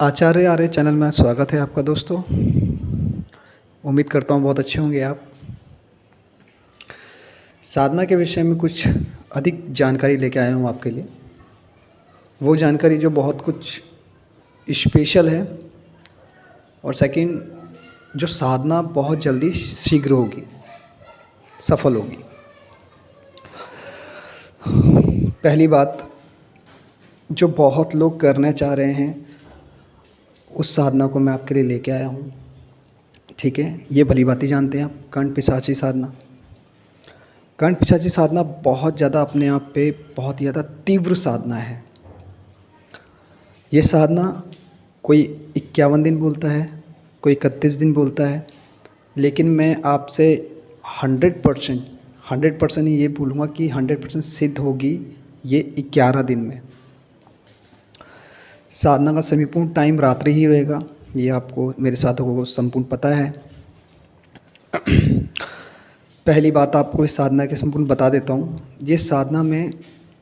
आचार्य आर्य channel में स्वागत है आपका दोस्तों। उम्मीद करता हूँ बहुत अच्छे होंगे आप। साधना के विषय में कुछ अधिक जानकारी लेके आया हूँ आपके लिए। वो जानकारी जो बहुत कुछ स्पेशल है और सेकंड जो साधना बहुत जल्दी शीघ्र होगी, सफल होगी। पहली बात, जो बहुत लोग करना चाह रहे हैं उस साधना को मैं आपके लिए लेके आया हूँ। ठीक है, ये भली भांति जानते हैं आप, कंठ पिशाची साधना। कंठ पिशाची साधना बहुत ज़्यादा अपने आप पे बहुत ज़्यादा तीव्र साधना है। ये साधना कोई 51 दिन बोलता है, कोई 31 दिन बोलता है, लेकिन मैं आपसे 100% ही ये बोलूँगा कि 100% सिद्ध होगी ये 11 दिन में। साधना का संपूर्ण टाइम रात्रि ही रहेगा, ये आपको मेरे साधकों को संपूर्ण पता है। पहली बात आपको इस साधना के संपूर्ण बता देता हूँ। ये साधना में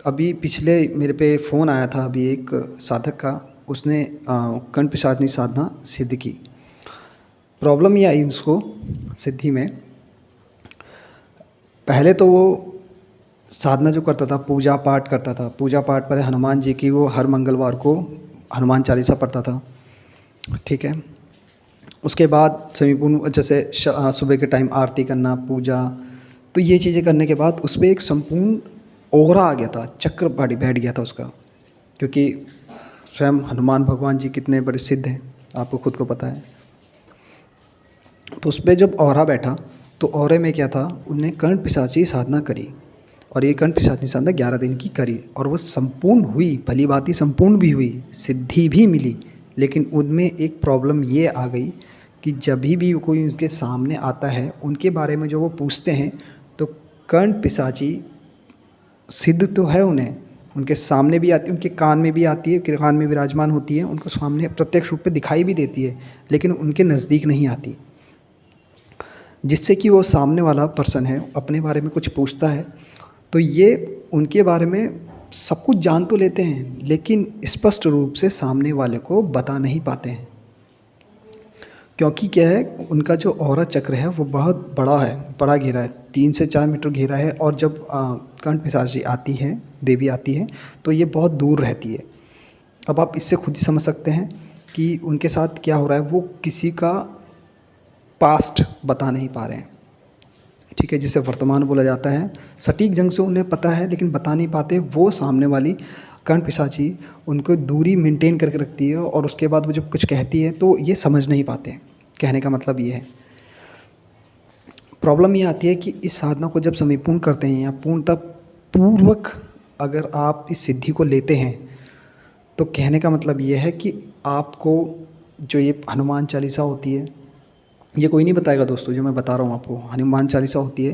अभी पिछले मेरे पे फ़ोन आया था अभी एक साधक का, उसने कंठ पिशाचिनी साधना सिद्ध की। प्रॉब्लम ये आई उसको सिद्धि में, पहले तो वो साधना जो करता था पूजा पाठ करता था। पूजा पाठ पर हनुमान जी की वो हर मंगलवार को हनुमान चालीसा पढ़ता था। ठीक है, उसके बाद संपूर्ण जैसे सुबह के टाइम आरती करना, पूजा, तो ये चीज़ें करने के बाद उस पर एक संपूर्ण ओरा आ गया था, चक्र बैठ गया था उसका, क्योंकि स्वयं हनुमान भगवान जी कितने बड़े सिद्ध हैं, आपको खुद को पता है। तो उस पर जब ओरा बैठा तो ओरे में क्या था, उनने कंठ पिशाची साधना करी और ये कंठ पिशाची साधना 11 दिन की करी और वो संपूर्ण हुई, भली भांति संपूर्ण भी हुई, सिद्धि भी मिली। लेकिन उनमें एक प्रॉब्लम ये आ गई कि जब भी कोई उनके सामने आता है, उनके बारे में जो वो पूछते हैं, तो कंठ पिशाची सिद्ध तो है उन्हें, उनके सामने भी आती है, उनके कान में भी आती है, कान में विराजमान होती है, उनको सामने प्रत्यक्ष रूप पे दिखाई भी देती है, लेकिन उनके नज़दीक नहीं आती। जिससे कि वो सामने वाला पर्सन है अपने बारे में कुछ पूछता है तो ये उनके बारे में सब कुछ जान तो लेते हैं, लेकिन स्पष्ट रूप से सामने वाले को बता नहीं पाते हैं। क्योंकि क्या है, उनका जो औरा चक्र है वो बहुत बड़ा है, बड़ा घेरा है, 3 से 4 मीटर घेरा है। और जब कंठ पिशाची आती है, देवी आती है, तो ये बहुत दूर रहती है। अब आप इससे खुद ही समझ सकते हैं कि उनके साथ क्या हो रहा है, वो किसी का पास्ट बता नहीं पा रहे हैं। ठीक है, जिसे वर्तमान बोला जाता है। सटीक ढंग से उन्हें पता है लेकिन बता नहीं पाते। वो सामने वाली कंठ पिशाची उनको दूरी मेंटेन करके रखती है और उसके बाद वो जब कुछ कहती है तो ये समझ नहीं पाते। कहने का मतलब ये है, प्रॉब्लम ये आती है कि इस साधना को जब संपूर्ण करते हैं या पूर्णतः पूर्वक अगर आप इस सिद्धि को लेते हैं, तो कहने का मतलब ये है कि आपको जो ये हनुमान चालीसा होती है, ये कोई नहीं बताएगा दोस्तों, जो मैं बता रहा हूँ आपको, हनुमान चालीसा होती है,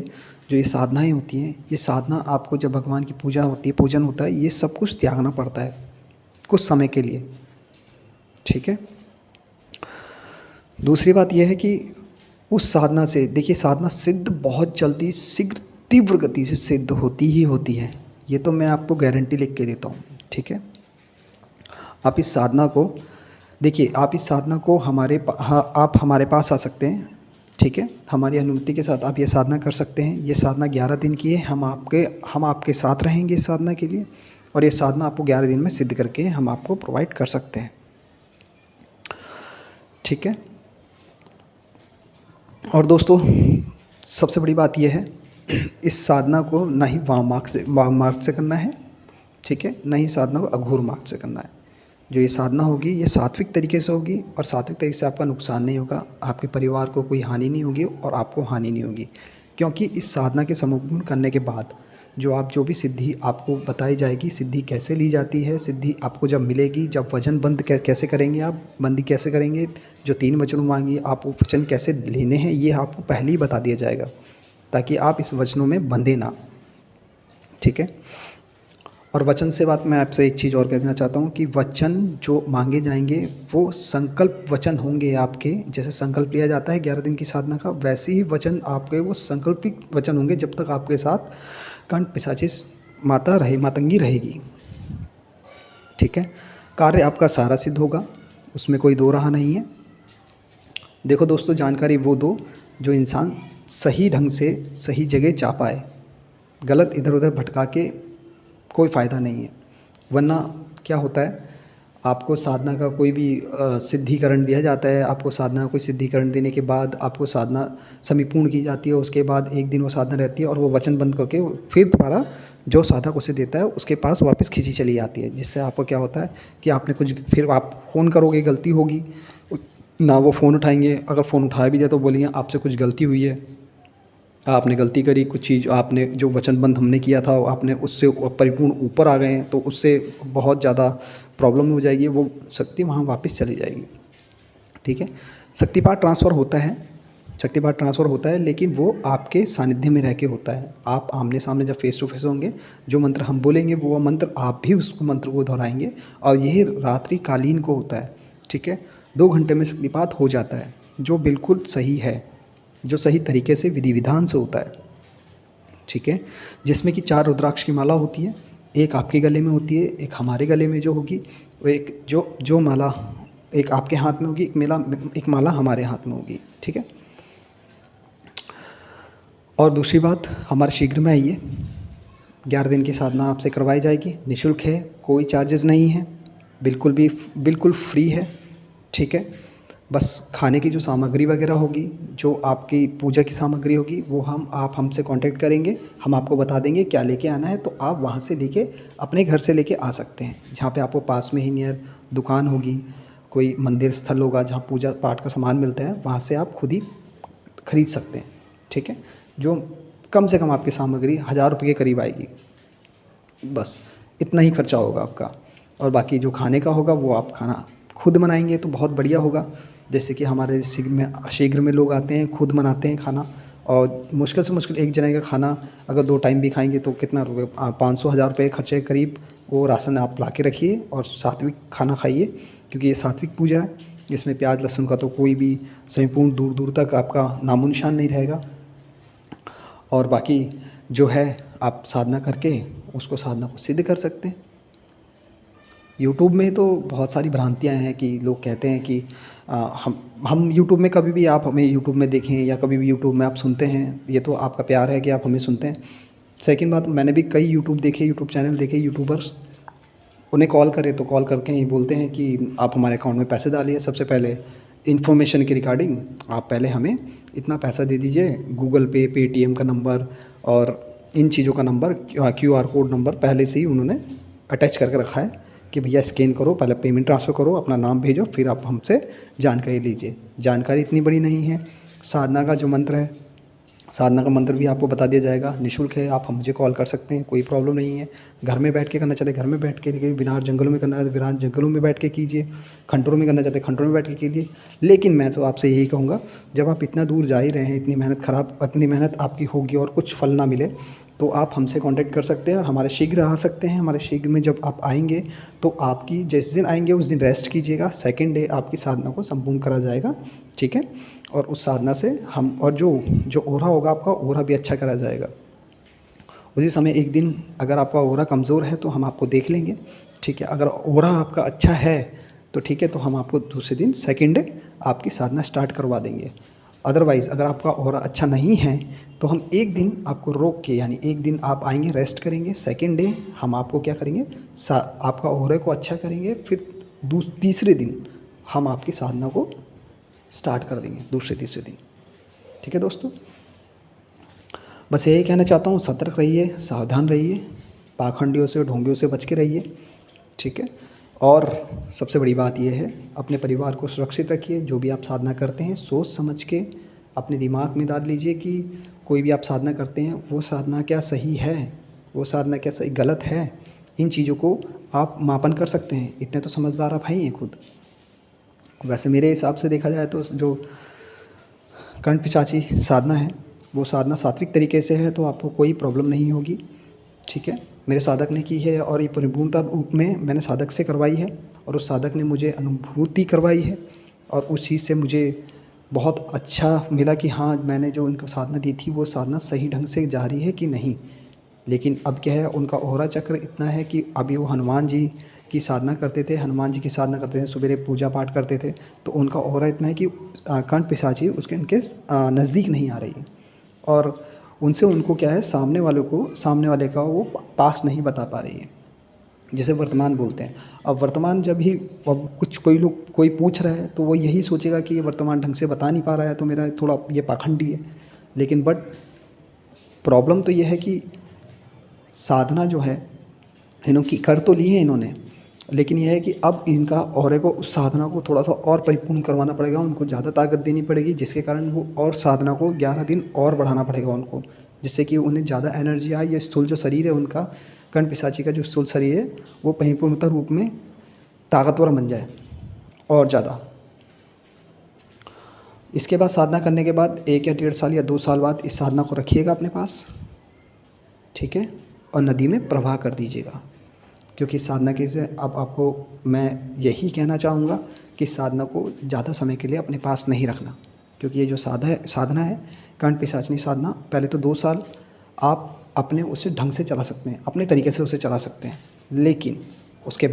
जो ये साधनाएं होती हैं, ये साधना आपको जब भगवान की पूजा होती है, पूजन होता है, ये सब कुछ त्यागना पड़ता है कुछ समय के लिए। ठीक है, दूसरी बात यह है कि उस साधना से देखिए, साधना सिद्ध बहुत जल्दी, शीघ्र, तीव्र गति से सिद्ध होती ही होती है। ये तो मैं आपको गारंटी लिख के देता हूँ। ठीक है, आप इस साधना को देखिए, आप इस साधना को आप हमारे पास आ सकते हैं। ठीक है, हमारी अनुमति के साथ आप ये साधना कर सकते हैं। ये साधना 11 दिन की है। हम आपके साथ रहेंगे इस साधना के लिए, और ये साधना आपको 11 दिन में सिद्ध करके हम आपको प्रोवाइड कर सकते हैं। ठीक है, और दोस्तों सबसे बड़ी बात यह है, इस साधना को ना ही वाम मार्ग से करना है, ठीक है, ना ही साधना को अघोर मार्ग से करना है। जो ये साधना होगी ये सात्विक तरीके से होगी, और सात्विक तरीके से आपका नुकसान नहीं होगा, आपके परिवार को कोई हानि नहीं होगी और आपको हानि नहीं होगी। क्योंकि इस साधना के संपूर्ण करने के बाद जो भी सिद्धि आपको बताई जाएगी, सिद्धि कैसे ली जाती है, सिद्धि आपको जब मिलेगी, जब वचन बंद कैसे करेंगे, आप बंदी कैसे करेंगे, जो 3 वचन मांगी आप वो वचन कैसे लेने हैं, ये आपको पहले ही बता दिया जाएगा, ताकि आप इस वचनों में बंधे ना। ठीक है, और वचन से बात मैं आपसे एक चीज़ और कह देना चाहता हूँ कि वचन जो मांगे जाएंगे वो संकल्प वचन होंगे आपके। जैसे संकल्प लिया जाता है 11 दिन की साधना का, वैसे ही वचन आपके वो संकल्पित वचन होंगे, जब तक आपके साथ कंठ पिशाची मातंगी रहेगी। ठीक है, कार्य आपका सारा सिद्ध होगा। उसमें कोई दो राह नहीं है। देखो दोस्तों, जानकारी वो दो जो इंसान सही ढंग से सही जगह जा पाए। गलत इधर उधर भटका के कोई फ़ायदा नहीं है। वरना क्या होता है, आपको साधना का कोई भी सिद्धिकरण दिया जाता है, आपको साधना का कोई सिद्धिकरण देने के बाद आपको साधना संपूर्ण की जाती है। उसके बाद एक दिन वो साधना रहती है और वो वचन बंद करके फिर दोबारा जो साधक उसे देता है उसके पास वापस खींची चली जाती है। जिससे आपको क्या होता है कि आपने कुछ, फिर आप फ़ोन करोगे, गलती होगी ना, वो फ़ोन उठाएंगे। अगर फ़ोन उठाया भी दिया तो बोलेंगे आपसे कुछ गलती हुई है, आपने गलती करी, कुछ चीज़ आपने जो वचनबंध हमने किया था आपने उससे परिपूर्ण ऊपर आ गए हैं, तो उससे बहुत ज़्यादा प्रॉब्लम हो जाएगी, वो शक्ति वहाँ वापस चली जाएगी। ठीक है, शक्तिपात ट्रांसफ़र होता है, शक्तिपात ट्रांसफ़र होता है, लेकिन वो आपके सानिध्य में रह के होता है। आप आमने सामने जब फेस टू फेस होंगे, जो मंत्र हम बोलेंगे वो मंत्र आप भी उस मंत्र को दोहराएंगे, और यही रात्रि कालीन को होता है। ठीक है, 2 घंटे में शक्तिपात हो जाता है, जो बिल्कुल सही है, जो सही तरीके से विधि विधान से होता है। ठीक है, जिसमें कि 4 रुद्राक्ष की माला होती है, एक आपके गले में होती है, एक हमारे गले में जो होगी, वो एक जो माला एक आपके हाथ में होगी, एक माला हमारे हाथ में होगी। ठीक है, और दूसरी बात, हमारे शीघ्र में आइए, 11 दिन की साधना आपसे करवाई जाएगी, निःशुल्क है, कोई चार्जेस नहीं है, बिल्कुल फ्री है। ठीक है, बस खाने की जो सामग्री वगैरह होगी, जो आपकी पूजा की सामग्री होगी, वो आप हमसे कांटेक्ट करेंगे, हम आपको बता देंगे क्या लेके आना है, तो आप वहाँ से लेके अपने घर से लेके आ सकते हैं। जहाँ पे आपको पास में ही नियर दुकान होगी, कोई मंदिर स्थल होगा जहाँ पूजा पाठ का सामान मिलता है, वहाँ से आप खुद ही खरीद सकते हैं। ठीक है, जो कम से कम आपकी सामग्री 1000 रुपये के करीब आएगी, बस इतना ही खर्चा होगा आपका। और बाकी जो खाने का होगा वो आप खाना खुद बनाएंगे तो बहुत बढ़िया होगा। जैसे कि हमारे शीघ्र में लोग आते हैं, खुद बनाते हैं खाना, और मुश्किल से मुश्किल एक जने का खाना अगर 2 टाइम भी खाएंगे तो कितना रुपये, 500-1000 रुपये खर्चे के करीब वो राशन आप ला के रखिए और सात्विक खाना खाइए, क्योंकि ये सात्विक पूजा है। इसमें प्याज लहसुन का तो कोई भी संपूर्ण दूर दूर तक आपका नामो निशान नहीं रहेगा। और बाकी जो है आप साधना करके उसको साधना को सिद्ध कर सकते हैं। यूट्यूब में तो बहुत सारी भ्रांतियाँ हैं कि लोग कहते हैं कि हम यूट्यूब में, कभी भी आप हमें यूट्यूब में देखें या कभी भी यूट्यूब में आप सुनते हैं, ये तो आपका प्यार है कि आप हमें सुनते हैं। सेकंड बात, मैंने भी कई यूट्यूब चैनल देखे, यूट्यूबर्स, उन्हें कॉल करे तो कॉल करके ही बोलते हैं कि आप हमारे अकाउंट में पैसे डालिए। सबसे पहले इन्फॉर्मेशन के रिगार्डिंग आप पहले हमें इतना पैसा दे दीजिए, गूगल पे, पेटीएम का नंबर और इन चीज़ों का नंबर, QR कोड नंबर पहले से ही उन्होंने अटैच करके रखा है कि भैया स्कैन करो, पहले पेमेंट ट्रांसफ़र करो, अपना नाम भेजो, फिर आप हमसे जानकारी लीजिए। जानकारी इतनी बड़ी नहीं है। साधना का जो मंत्र है, साधना का मंत्र भी आपको बता दिया जाएगा, निःशुल्क है, आप मुझे कॉल कर सकते हैं, कोई प्रॉब्लम नहीं है। घर में बैठ के करना चाहते घर में बैठ के कीजिए, विराट जंगलों में करना है विराट जंगलों में बैठ के कीजिए, खंडरों में करना चाहते खंडरों में बैठ के कीजिए। लेकिन मैं तो आपसे यही कहूँगा, जब आप इतना दूर जा ही रहे हैं, इतनी मेहनत आपकी होगी और कुछ फल ना मिले, तो आप हमसे कांटेक्ट कर सकते हैं और हमारे शीघ्र आ सकते हैं। हमारे शीघ्र में जब आप आएंगे तो आपकी जिस दिन आएंगे उस दिन रेस्ट कीजिएगा, सेकंड डे आपकी साधना को संपूर्ण करा जाएगा। ठीक है, और उस साधना से हम, और जो ओरा होगा आपका, ओरा भी अच्छा करा जाएगा। उसी समय एक दिन अगर आपका ओरा कमज़ोर है तो हम आपको देख लेंगे। ठीक है, अगर ओरा आपका अच्छा है तो ठीक है, तो हम आपको दूसरे दिन सेकंड डे आपकी साधना स्टार्ट करवा देंगे। अदरवाइज़ अगर आपका ओरा अच्छा नहीं है तो हम एक दिन आपको रोक के, यानी एक दिन आप आएंगे, रेस्ट करेंगे, सेकंड डे हम आपको क्या करेंगे, आपका ओरे को अच्छा करेंगे, फिर तीसरे दिन हम आपकी साधना को स्टार्ट कर देंगे, दूसरे तीसरे दिन। ठीक है दोस्तों, बस यही कहना चाहता हूँ, सतर्क रहिए, सावधान रहिए, पाखंडियों से, ढोंगियों से बच के रहिए। ठीक है, और सबसे बड़ी बात यह है, अपने परिवार को सुरक्षित रखिए। जो भी आप साधना करते हैं सोच समझ के अपने दिमाग में डाल लीजिए कि कोई भी आप साधना करते हैं वो साधना क्या सही है, वो साधना क्या सही गलत है, इन चीज़ों को आप मापन कर सकते हैं। इतने तो समझदार आप हैं खुद। वैसे मेरे हिसाब से देखा जाए तो जो कंठ पिशाची साधना है वो साधना सात्विक तरीके से है तो आपको कोई प्रॉब्लम नहीं होगी। ठीक है, मेरे साधक ने की है और ये परिपूर्णता रूप में मैंने साधक से करवाई है और उस साधक ने मुझे अनुभूति करवाई है और उस चीज़ से मुझे बहुत अच्छा मिला कि हाँ, मैंने जो उनको साधना दी थी वो साधना सही ढंग से जा रही है कि नहीं। लेकिन अब क्या है, उनका ओरा चक्र इतना है कि अभी वो हनुमान जी की साधना करते थे, हनुमान जी की साधना करते थे, सवेरे पूजा पाठ करते थे, तो उनका ऑरा इतना है कि कंठ पिशाची उसके उनके नज़दीक नहीं आ रही है। और उनसे उनको क्या है, सामने वाले का वो पास नहीं बता पा रही है, जिसे वर्तमान बोलते हैं। अब वर्तमान जब ही अब कुछ कोई पूछ रहा है तो वो यही सोचेगा कि ये वर्तमान ढंग से बता नहीं पा रहा है, तो मेरा थोड़ा ये पाखंडी है। लेकिन बट प्रॉब्लम तो ये है कि साधना जो है इन्होंने कर तो ली है इन्होंने, लेकिन यह है कि अब इनका ऑरे को, उस साधना को थोड़ा सा और परिपूर्ण करवाना पड़ेगा, उनको ज़्यादा ताकत देनी पड़ेगी, जिसके कारण वो और साधना को 11 दिन और बढ़ाना पड़ेगा उनको, जिससे कि उन्हें ज़्यादा एनर्जी आए। ये स्थूल जो शरीर है उनका, कंठ पिशाची का जो स्थूल शरीर है, वो परिपूर्णता रूप में ताकतवर बन जाए और ज़्यादा। इसके बाद साधना करने के बाद 1 या 1.5 साल या 2 साल बाद इस साधना को रखिएगा अपने पास, ठीक है, और नदी में प्रवाह कर दीजिएगा। क्योंकि साधना के से अब आपको मैं यही कहना चाहूँगा कि साधना को ज़्यादा समय के लिए अपने पास नहीं रखना, क्योंकि ये जो साधना है कंठ पिशाचिनी साधना, पहले तो 2 साल आप अपने उसे ढंग से चला सकते हैं, अपने तरीके से उसे चला सकते हैं, लेकिन उसके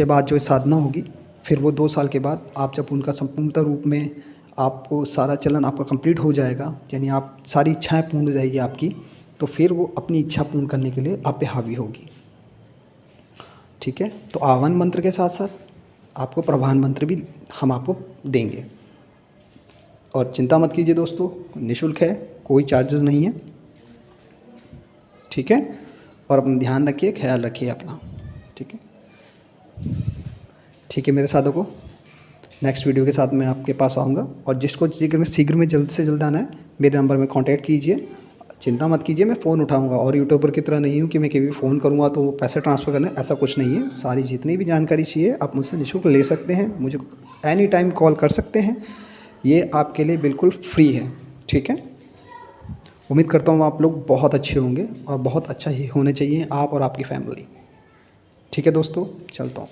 बाद जो साधना होगी, फिर वो 2 साल के बाद आप जब उनका संपूर्णता रूप में आपको सारा चलन आपका कंप्लीट हो जाएगा, यानी आप सारी इच्छाएं पूर्ण हो जाएगी आपकी, तो फिर वो अपनी इच्छा पूर्ण करने के लिए आप पे हावी होगी, ठीक है। तो आह्वान मंत्र के साथ साथ आपको प्रवाहन मंत्र भी हम आपको देंगे। और चिंता मत कीजिए दोस्तों, निःशुल्क है, कोई चार्जेस नहीं है, ठीक है। और अपना ध्यान रखिए, ख्याल रखिए अपना, ठीक है। ठीक है मेरे साधकों, नेक्स्ट वीडियो के साथ मैं आपके पास आऊँगा, और जिसको शीघ्र में जल्द से जल्द आना है, मेरे नंबर में कांटेक्ट कीजिए। चिंता मत कीजिए, मैं फ़ोन उठाऊंगा, और यूट्यूबर की तरह नहीं हूँ कि मैं कभी फ़ोन करूँगा तो पैसे ट्रांसफ़र करना है, ऐसा कुछ नहीं है। सारी जितनी भी जानकारी चाहिए आप मुझसे निःशुल्क ले सकते हैं, मुझे एनी टाइम कॉल कर सकते हैं, ये आपके लिए बिल्कुल फ्री है, ठीक है। उम्मीद करता हूँ आप लोग बहुत अच्छे होंगे, और बहुत अच्छा ही होने चाहिए आप और आपकी फैमिली, ठीक है दोस्तों, चलता हूँ।